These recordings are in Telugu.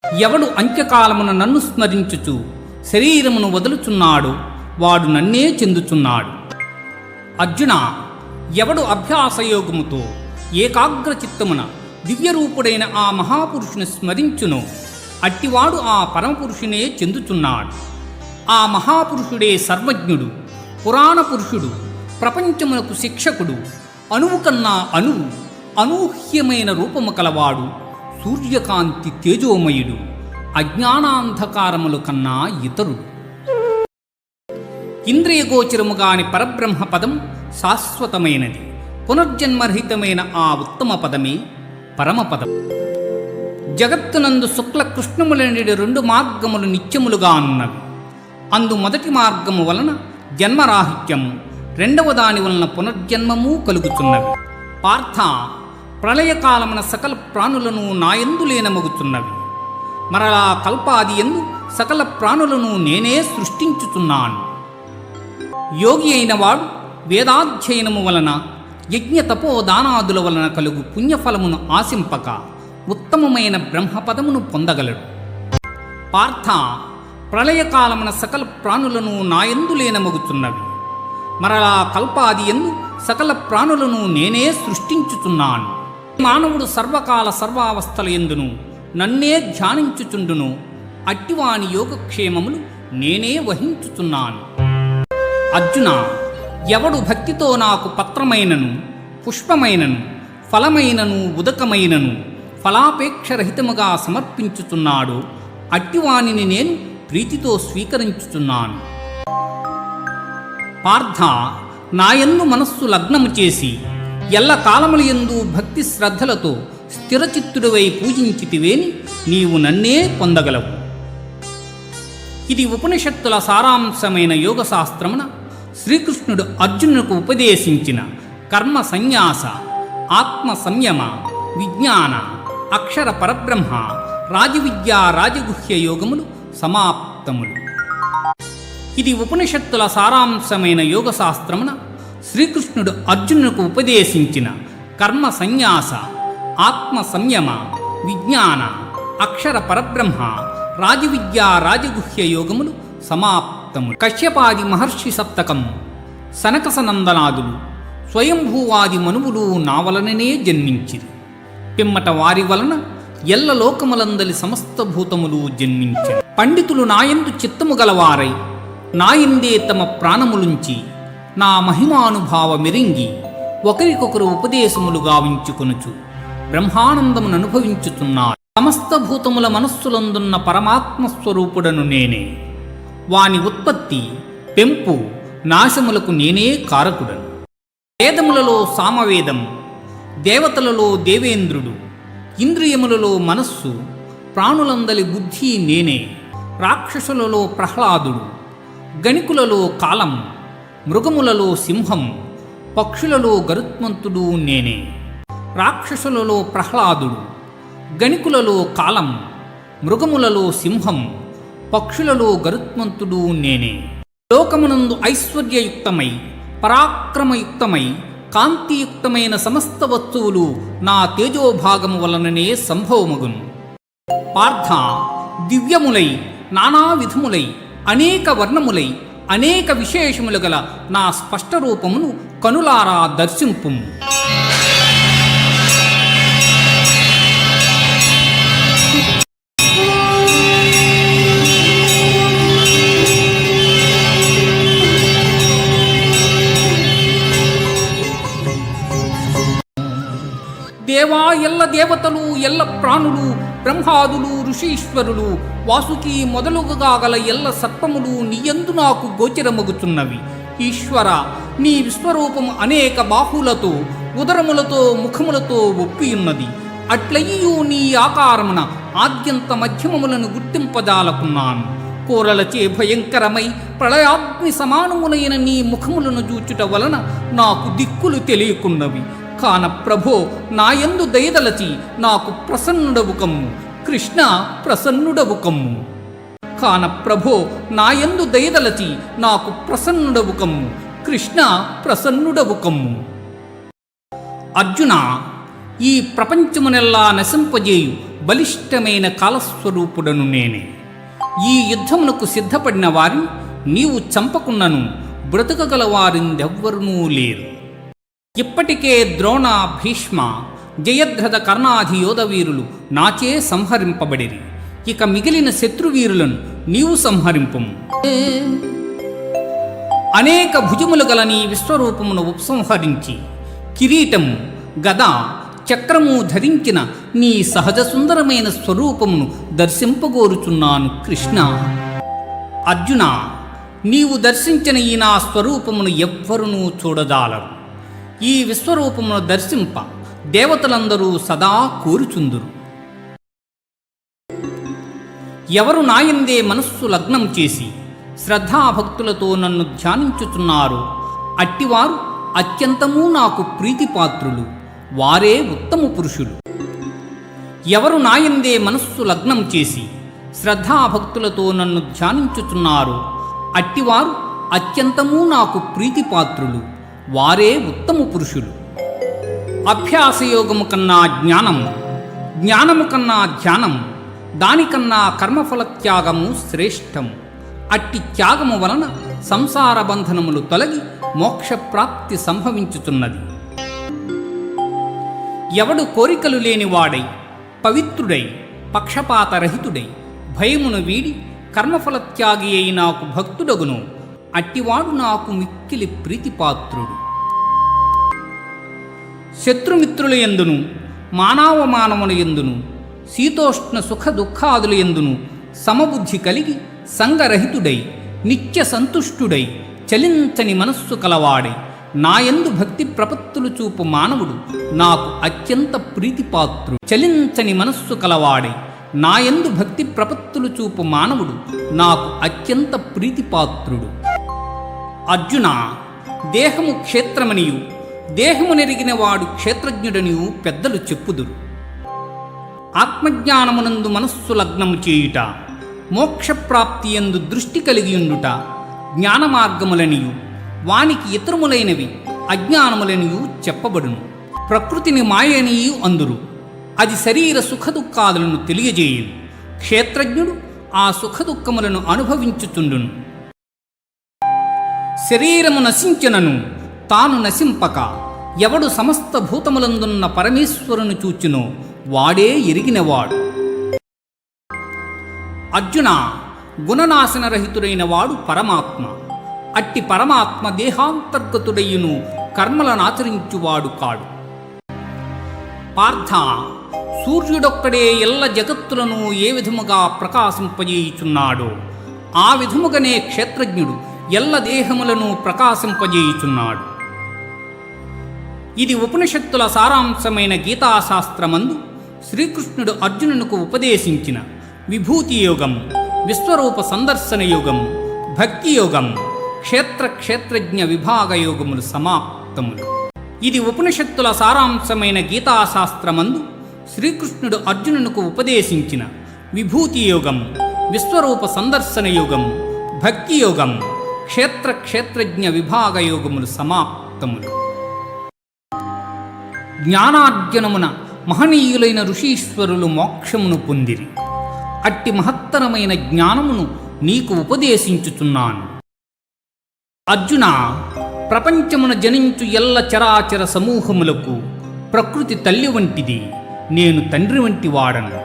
ఎవడు అంత్యకాలమున నన్ను స్మరించుచు శరీరమును వదులుచున్నాడు వాడు నన్నే చెందుచున్నాడు. అర్జున, ఎవడు అభ్యాసయోగముతో ఏకాగ్రచిత్తమున దివ్యరూపుడైన ఆ మహాపురుషుని స్మరించునో అట్టివాడు ఆ పరమపురుషునే చెందుచున్నాడు. ఆ మహాపురుషుడే సర్వజ్ఞుడు, పురాణ పురుషుడు, ప్రపంచమునకు శిక్షకుడు, అణువు కన్నా అణువు, అనూహ్యమైన రూపము కలవాడు, సూర్యకాంతి తేజోమయుడు, అజ్ఞానాంధకారముల కన్నా ఇతరుడు. ఇంద్రియగోచరముగాని పరబ్రహ్మ పదం శాశ్వతమైనది. పునర్జన్మరహితమైన ఆ ఉత్తమ పదమే పరమపదం. జగత్తునందు శుక్ల కృష్ణములనే రెండు మార్గములు నిత్యములుగా ఉన్నవి. అందు మొదటి మార్గము వలన జన్మరాహిత్యము, రెండవ దాని వలన పునర్జన్మము కలుగుతున్నవి. పార్థ, ప్రళయకాలమున సకల ప్రాణులను నాయందు లీనమగుతున్నవి. మరలా కల్పాది ఎందు సకల ప్రాణులను నేనే సృష్టించుచున్నాను. యోగి అయిన వాడు వేదాధ్యయనము వలన యజ్ఞతపోదానాదుల వలన కలుగు పుణ్యఫలమును ఆశింపక ఉత్తమమైన బ్రహ్మపదమును పొందగలడు. పార్థ, ప్రళయకాలమున సకల ప్రాణులను నాయందు లీనమగుతున్నవి. మరలా కల్పాది ఎందు సకల ప్రాణులను నేనే సృష్టించుచున్నాను. మానవుడు సర్వకాల సర్వావస్థల ఎందును నన్నే ధ్యానించుచుండును. అట్టివాని యోగక్షేమములు నేనే వహించుచున్నాను. అర్జున, ఎవడు భక్తితో నాకు పత్రమైనను, పుష్పమైనను, ఫలమైనను, ఉదకమైనను ఫలాపేక్షరహితముగా సమర్పించుచున్నాడో అట్టివానిని నేను ప్రీతితో స్వీకరించుచున్నాను. పార్థ, నాయందు మనస్సు లగ్నము చేసి ఎల్ల కాలములయందు భక్తి శ్రద్ధలతో స్థిరచిత్తుడివై పూజించితివేని నీవు నన్నే పొందగలవు. ఇది ఉపనిషత్తుల సారాంశమైన యోగశాస్త్రమున శ్రీకృష్ణుడు అర్జునులకు ఉపదేశించిన కర్మ సన్యాస, ఆత్మ సంయమ, విజ్ఞాన, అక్షర పరబ్రహ్మ, రాజవిద్య, రాజగుహ్య యోగములు సమాప్తములు. ఇది ఉపనిషత్తుల సారాంశమైన యోగశాస్త్రమున శ్రీకృష్ణుడు అర్జునులకు ఉపదేశించిన కర్మ సన్యాస, ఆత్మ సంయమ, విజ్ఞాన, అక్షర పరబ్రహ్మ, రాజవిద్య, రాజగుహ్య యోగములు సమాప్తములు. కశ్యపాది మహర్షి సప్తకం, సనకసనందనాదులు, స్వయంభూవాది మనువులు నా వలననే జన్మించిరి. పిమ్మట వారి వలన ఎల్ల లోకములందలి సమస్త భూతములు జన్మించిరి. పండితులు నాయందు చిత్తము గలవారై నాయందే తమ ప్రాణములుంచి నా మహిమానుభావ మెరింగి ఒకరికొకరు ఉపదేశములు గావించుకొనుచు బ్రహ్మానందమును అనుభవించుతున్నారు. సమస్త భూతముల మనస్సులందున్న పరమాత్మస్వరూపుడను నేనే. వాని ఉత్పత్తి, పెంపు, నాశములకు నేనే కారకుడను. వేదములలో సామవేదం, దేవతలలో దేవేంద్రుడు, ఇంద్రియములలో మనస్సు, ప్రాణులందలి బుద్ధి నేనే. రాక్షసులలో ప్రహ్లాదుడు, గణికులలో కాలం, మృగములలో సింహం, పక్షులలో గరుత్మంతుడు నేనే. రాక్షసులలో ప్రహ్లాదుడు, గణికులలో కాలం, మృగములలో సింహం, పక్షులలో గరుత్మంతుడు నేనే. లోకమునందు ఐశ్వర్యయుక్తమై, పరాక్రమయుక్తమై, కాంతియుక్తమైన సమస్త వస్తువులు నా తేజోభాగము వలననే సంభవమగును. పార్థ, దివ్యములై, నానా విధములై, అనేక వర్ణములై, అనేక విశేషములు గల నా స్పష్ట రూపమును కనులారా దర్శింపుము. దేవా, ఎల్ల దేవతలు, ఎల్ల ప్రాణులు, బ్రహ్మాదులు, ఋషీశ్వరులు, వాసుకి మొదలుగా గల ఎల్ల సర్పములు నీయందు నాకు గోచరమగుచున్నవి. ఈశ్వర, నీ విశ్వరూపము అనేక బాహులతో, ఉదరములతో, ముఖములతో ఒప్పియున్నది. అట్లయ్యూ నీ ఆకారమున ఆద్యంత మధ్యమములను గుర్తింపజాలకున్నాను. కోరలచే భయంకరమై ప్రళయాగ్ని సమానములైన నీ ముఖములను చూచుట వలన నాకు దిక్కులు తెలియకున్నవి. కాన ప్రభో, నాయందు దయదలచి నాకు ప్రసన్నుడవు కమ్ము. కృష్ణ, ప్రసన్నుడవు కమ్ము. కాన ప్రభో, నాయందు దయదలచి నాకు ప్రసన్నుడవు కమ్ము. కృష్ణ, ప్రసన్నుడవు కమ్ము. అర్జున, ఈ ప్రపంచమునెల్లా నశింపజేయు బలిష్టమైన కాలస్వరూపుడను నేనే. ఈ యుద్ధమునకు సిద్ధపడిన వారిని నీవు చంపకున్నను బ్రతకగల వారిందెవ్వరూ లేరు. ఇప్పటికే ద్రోణ, భీష్మ, జయద్రథ, కర్ణాది యోధవీరులు నాచే సంహరింపబడిరి. ఇక మిగిలిన శత్రువీరులను నీవు సంహరింపుము. అనేక భుజములు గల నీ విశ్వరూపమును ఉపసంహరించి కిరీటము, గద, చక్రము ధరించిన నీ సహజ సుందరమైన స్వరూపమును దర్శింపగోరుచున్నాను కృష్ణ. అర్జున, నీవు దర్శించిన ఈ నా స్వరూపమును ఎవ్వరునూ చూడజాలరు. ఈ విశ్వరూపమును దర్శింప దేవతలందరూ సదా కోరుచుందురు. ఎవరు నాయందే మనస్సు లగ్నం చేసి శ్రద్ధాభక్తులతో నన్ను ధ్యానించుచున్నారో అట్టివారు అత్యంతమూ నాకు ప్రీతిపాత్రులు, వారే ఉత్తమ పురుషులు. ఎవరు నాయందే మనస్సు లగ్నం చేసి శ్రద్ధాభక్తులతో నన్ను ధ్యానించుచున్నారో అట్టివారు అత్యంతమూ నాకు ప్రీతిపాత్రులు, వారే ఉత్తమ పురుషులు. అభ్యాసయోగము కన్నా జ్ఞానం, జ్ఞానము కన్నా ధ్యానం, దానికన్నా కర్మఫల త్యాగము శ్రేష్టము. అట్టి త్యాగము వలన సంసార బంధనములు తొలగి మోక్షప్రాప్తి సంభవించుతున్నది. ఎవడు కోరికలు లేనివాడై పవిత్రుడై పక్షపాతరహితుడై భయమును వీడి కర్మఫలత్యాగి అయి నాకు భక్తుడగును అట్టివాడు నాకు మిక్కిలి ప్రీతిపాత్రుడు. శత్రుమిత్రుల యందును మానవమానముల యందును శీతోష్ణ సుఖ దుఃఖాదుల యందును సమబుద్ధి కలిగి సంగరహితుడై నిత్య సంతుష్టుడై చలించని మనస్సు కలవాడై నాయందు భక్తి ప్రపత్తులు చూపు మానవుడు నాకు అత్యంత ప్రీతిపాత్రుడు. చలించని మనస్సు కలవాడై నాయందు భక్తి ప్రపత్తులు చూపు మానవుడు నాకు అత్యంత ప్రీతిపాత్రుడు. అర్జున, దేహము క్షేత్రమనియు దేహము నెరిగిన వాడు క్షేత్రజ్ఞుడనియు పెద్దలు చెప్పుదురు. ఆత్మజ్ఞానమునందు మనస్సు లగ్నము చేయుట, మోక్షప్రాప్తి యందు దృష్టి కలిగియుండుట జ్ఞానమార్గములనియు వానికి ఇతరములైనవి అజ్ఞానములనియు చెప్పబడును. ప్రకృతిని మాయనియు అందురు, అది శరీర సుఖదుఖాదులను తెలియజేయును. క్షేత్రజ్ఞుడు ఆ సుఖదుఖములను అనుభవించుచుండును. శరీరము నశించినను తాను నశింపక ఎవడు సమస్త భూతములందున్న పరమేశ్వరుని చూచునో వాడే ఎరిగినవాడు. అర్జున, గుణనాశనరహితుడైన వాడు పరమాత్మ. అట్టి పరమాత్మ దేహాంతర్గతుడయ్యును కర్మలనాచరించువాడు కాడు. పార్థ, సూర్యుడొక్కడే ఎల్ల జగత్తులను ఏ విధముగా ప్రకాశింపజేయుచున్నాడో ఆ విధముగానే క్షేత్రజ్ఞుడు ఎల్ల దేహములను ప్రకాశింపజేయుచున్నాడు. ఇది ఉపనిషత్తుల సారాంశమైన గీతాశాస్త్రమందు శ్రీకృష్ణుడు అర్జునునకు ఉపదేశించిన విభూతి యోగం, విశ్వరూప సందర్శన యోగం, భక్తి యోగం, క్షేత్రజ్ఞ విభాగ యోగములు సమాప్తములు. ఇది ఉపనిషత్తుల సారాంశమైన గీతాశాస్త్రమందు శ్రీకృష్ణుడు అర్జునునకు ఉపదేశించిన విభూతి యోగం, విశ్వరూప సందర్శన యోగం, భక్తి యోగం, క్షేత్రజ్ఞ విభాగ యోగములు సమాప్తములు. జ్ఞానార్జనమున మహనీయులైన ఋషీశ్వరులు మోక్షమును పొందిరి. అట్టి మహత్తరమైన జ్ఞానమును నీకు ఉపదేశించుచున్నాను. అర్జున, ప్రపంచమున జనించు ఎల్ల చరాచర సమూహములకు ప్రకృతి తల్లి వంటిది, నేను తండ్రి వంటి వాడను.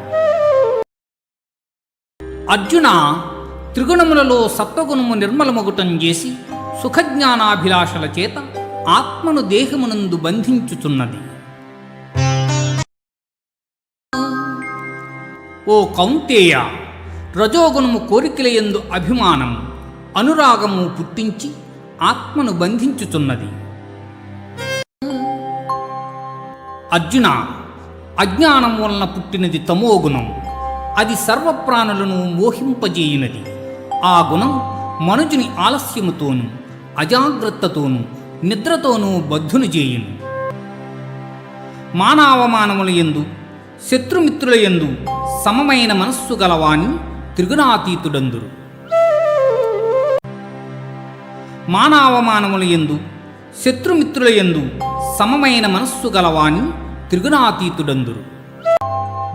అర్జున, త్రిగుణములలో సత్వగుణము నిర్మలమగుటం చేసి సుఖజ్ఞానాభిలాషల చేత ఆత్మను దేహమునందు బంధించుచున్నది. ఓ కౌంతేయ, రజోగుణము కోరికలయందు అభిమానం, అనురాగము పుట్టించి ఆత్మను బంధించుచున్నది. అర్జున, అజ్ఞానం వలన పుట్టినది తమోగుణం. అది సర్వప్రాణులను మోహింపజేయునది. ఆ గుణం మనుజుని ఆలస్యముతోనూ అజాగ్రత్తతోనూ నిద్రతోనూ బద్ధుని చేయును. మానవమానముల యందు శత్రుమిత్రుల యందు సమమైన మనస్సు గలవాని త్రిగుణాతీతుడందురు. మానవమానముల యందు శత్రుమిత్రుల యందు సమమైన మనస్సు గలవాని త్రిగుణాతీతుడందురు.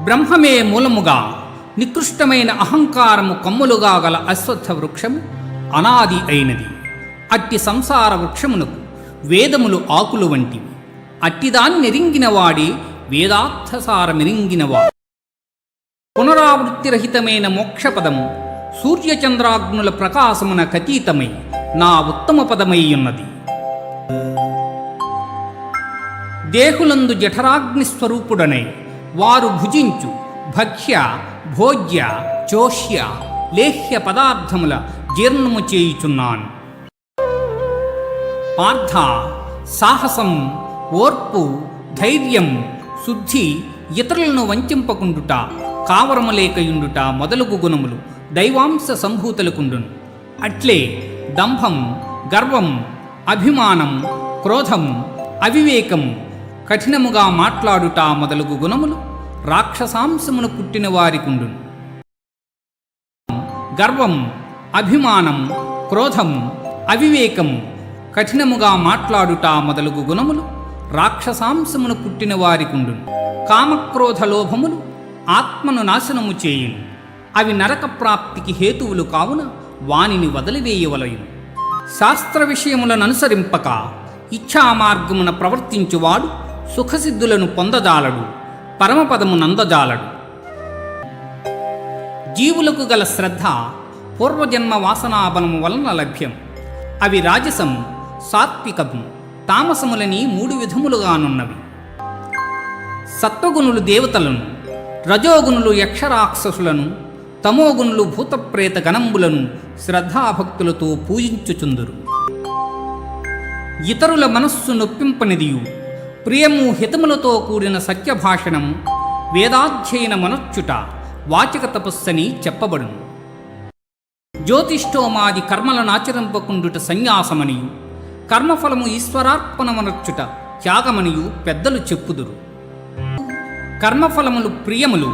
బ్రహ్మమే మూలముగా నికృష్టమైన అహంకారము కమ్ములుగా గల అశ్వత్థ వృక్షము అనాది అయినది. అట్టి సంసార వృక్షమునకు వేదములు ఆకులు వంటివి. అట్టిదాన్నెరింగినవాడే వేదార్థసారమెరింగినవాడు. పునరావృత్తిరహితమైన మోక్షపదము సూర్యచంద్రాగ్నుల ప్రకాశమున కతీతమై నా ఉత్తమ పదమై ఉన్నది. దేహులందు జఠరాగ్నిస్వరూపుడనై వారు భుజించు భక్ష్య భోజ్య చోష్య లేహ్య పదార్థముల జీర్ణము చేయుచున్నాను. పార్థ, సాహసం, ఓర్పు, ధైర్యం, శుద్ధి, ఇతరులను వంచింపకుండుట, కావరము లేకయుండుట మొదలగు గుణములు దైవాంశ సంభూతులకుండును. అట్లే దంభం, గర్వం, అభిమానం, క్రోధం, అవివేకం, కఠినముగా మాట్లాడుట మొదలగు గుణములు రాక్షసాంశమును పుట్టిన వారికుండును. గర్వం, అభిమానం, క్రోధం, అవివేకం, కఠినముగా మాట్లాడుట మొదలగు గుణములు రాక్షసాంశమును పుట్టిన వారికుండును. కామక్రోధ లోభములు ఆత్మను నాశనము చేయును. అవి నరక ప్రాప్తికి హేతువులు కావున వానిని వదిలివేయవలయును. శాస్త్ర విషయములను అనుసరింపక ఇచ్ఛామార్గమున ప్రవర్తించువాడు సుఖసిద్ధులను పొందజాలడు, పరమపదము నందజాలడు. జీవులకు గల శ్రద్ధ పూర్వజన్మ వాసనాబలము వలన లభ్యం. అవి రాజసం, సాత్వికము, తామసములని 3 విధములుగానున్నవి. సత్వగుణులు దేవతలను, రజోగుణులు యక్షరాక్షసులను, తమోగుణులు భూతప్రేత గణంబులను శ్రద్ధాభక్తులతో పూజించుచుందురు. ఇతరుల మనస్సు నొప్పింపనిదియు ప్రియము హితములతో కూడిన సత్యభాషణము వేదాధ్యయన మనొచ్చుట వాచిక తపస్సని చెప్పబడును. జ్యోతిష్ఠోమాది కర్మలనాచరింపకుండుట సన్యాసమనియు కర్మఫలము ఈశ్వరార్పణమనొచ్చుట త్యాగమనియు పెద్దలు చెప్పుదురు. కర్మఫలములు ప్రియములు,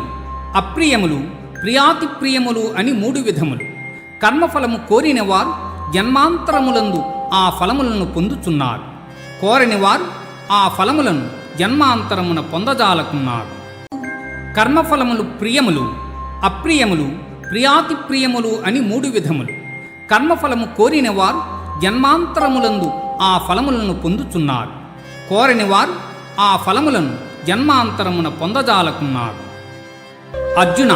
అప్రియములు, ప్రియాతి ప్రియములు అని 3 విధములు. కర్మఫలము కోరిన వారు జన్మాంతరములందు ఆ ఫలములను పొందుచున్నారు. కోరని వారు ఆ ఫలములను జన్మాంతరమున పొందజాలకున్నారు. కర్మఫలములు ప్రియములు, అప్రియములు, ప్రియాతి ప్రియములు అని 3 విధములు. కర్మఫలము కోరిన వారు జన్మాంతరములందు ఆ ఫలములను పొందుచున్నారు. కోరని వారు ఆ ఫలములను జన్మాంతరమున పొందజాలకున్నారు. అర్జున,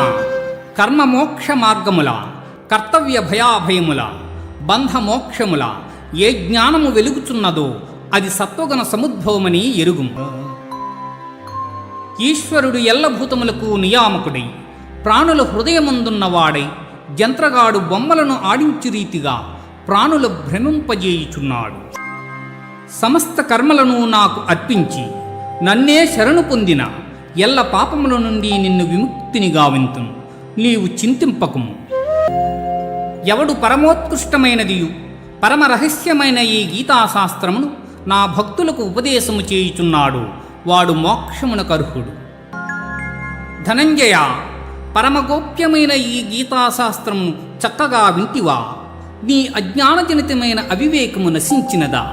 కర్మమోక్ష మార్గముల, కర్తవ్య భయాభయముల, బంధమోక్షముల ఏ జ్ఞానము వెలుగుచున్నదో అది సత్వగుణ సముద్భవమని ఎరుగుము. ఈశ్వరుడు ఎల్లభూతములకు నియామకుడై ప్రాణుల హృదయమందున్నవాడై జంత్రగాడు బొమ్మలను ఆడించు రీతిగా ప్రాణుల భ్రమింపజేయుచున్నాడు. సమస్త కర్మలను నాకు అర్పించి నన్నే శరణు పొందిన ఎల్ల పాపముల నుండి నిన్ను విముక్తిని గావింతును. నీవు చింతింపకుము. ఎవడు పరమోత్కృష్టమైనదియు పరమరహస్యమైన ఈ గీతాశాస్త్రమును నా భక్తులకు ఉపదేశము చేయుచున్నాడు వాడు మోక్షమునకు అర్హుడు. ధనంజయ, పరమగోప్యమైన ఈ గీతాశాస్త్రమును చక్కగా వింటివా? నీ అజ్ఞానజనితమైన అవివేకము నశించినదా?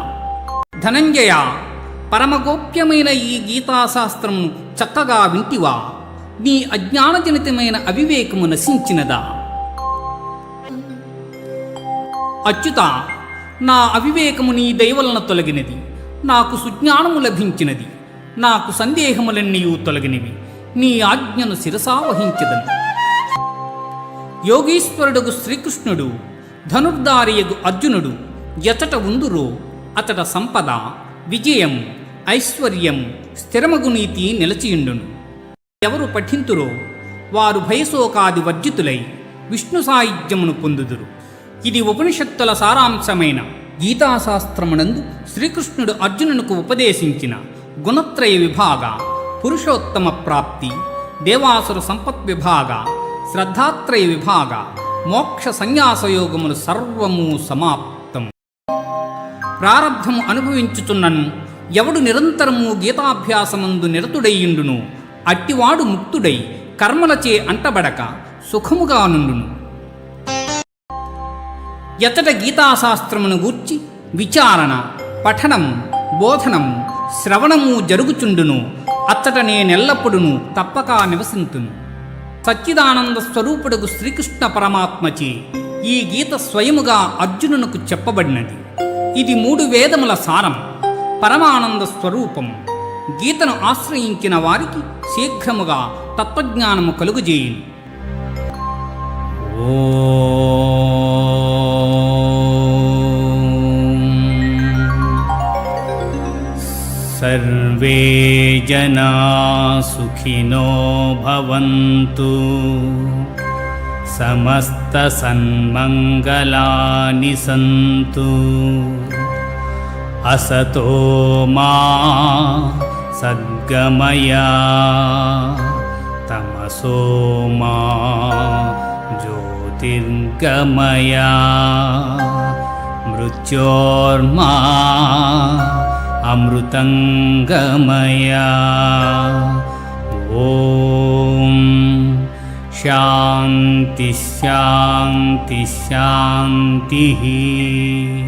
ధనంజయ, పరమగోప్యమైన ఈ గీతాశాస్త్రమును చక్కగా వింటివా? నీ అజ్ఞానజనితమైన అవివేకము నశించినదా? అచ్యుత, నా అవివేకము నీ దయవలన తొలగినది. నాకు సుజ్ఞానము లభించినది. నాకు సందేహములన్నీ తొలగినవి. నీ ఆజ్ఞను శిరసావహించదను. యోగీశ్వరుడుగు శ్రీకృష్ణుడు, ధనుర్ధారియగు అర్జునుడు ఎచట ఉందురో అతడ సంపద, విజయం, ఐశ్వర్యం, స్థిరమగు నీతి నిలచియుండును. ఎవరు పఠింతురో వారు భయశోకాది వర్జితులై విష్ణు సాయుధ్యమును పొందుదురు. ఇది ఉపనిషత్తుల సారాంశమైన గీతాశాస్త్రమునందు శ్రీకృష్ణుడు అర్జునునకు ఉపదేశించిన గుణత్రయ విభాగ, పురుషోత్తమ ప్రాప్తి, దేవాసుర సంపత్ విభాగ, శ్రద్ధాత్రయ విభాగ, మోక్ష సన్యాసయోగములు సర్వము సమాప్తం. ప్రారబ్ధము అనుభవించుచున్నను ఎవడు నిరంతరము గీతాభ్యాసమందు నిరతుడయ్యుండును అట్టివాడు ముక్తుడై కర్మలచే అంటబడక సుఖముగా నుండును. ఎతట గీతాశాస్త్రమును గూర్చి విచారణ, పఠనం, బోధనం, శ్రవణము జరుగుచుండును అచ్చట నేనెల్లప్పుడూ తప్పక నివసింతును. సచ్చిదానంద స్వరూపుడగు శ్రీకృష్ణ పరమాత్మచే ఈ గీత స్వయముగా అర్జునునకు చెప్పబడినది. ఇది 3 వేదముల సారం, పరమానంద స్వరూపం. గీతను ఆశ్రయించిన వారికి శీఘ్రముగా తత్వజ్ఞానము కలుగుజేయును. సర్వే జనా సుఖినో భవంతు, సమస్త సన్మంగళాని సంతు. అసతో మా సద్గమయ, తమసో మా జ్యోతిర్గమయ, మృత్యోర్మా అమృతంగమయ. ఓం శాంతి శాంతి శాంతి.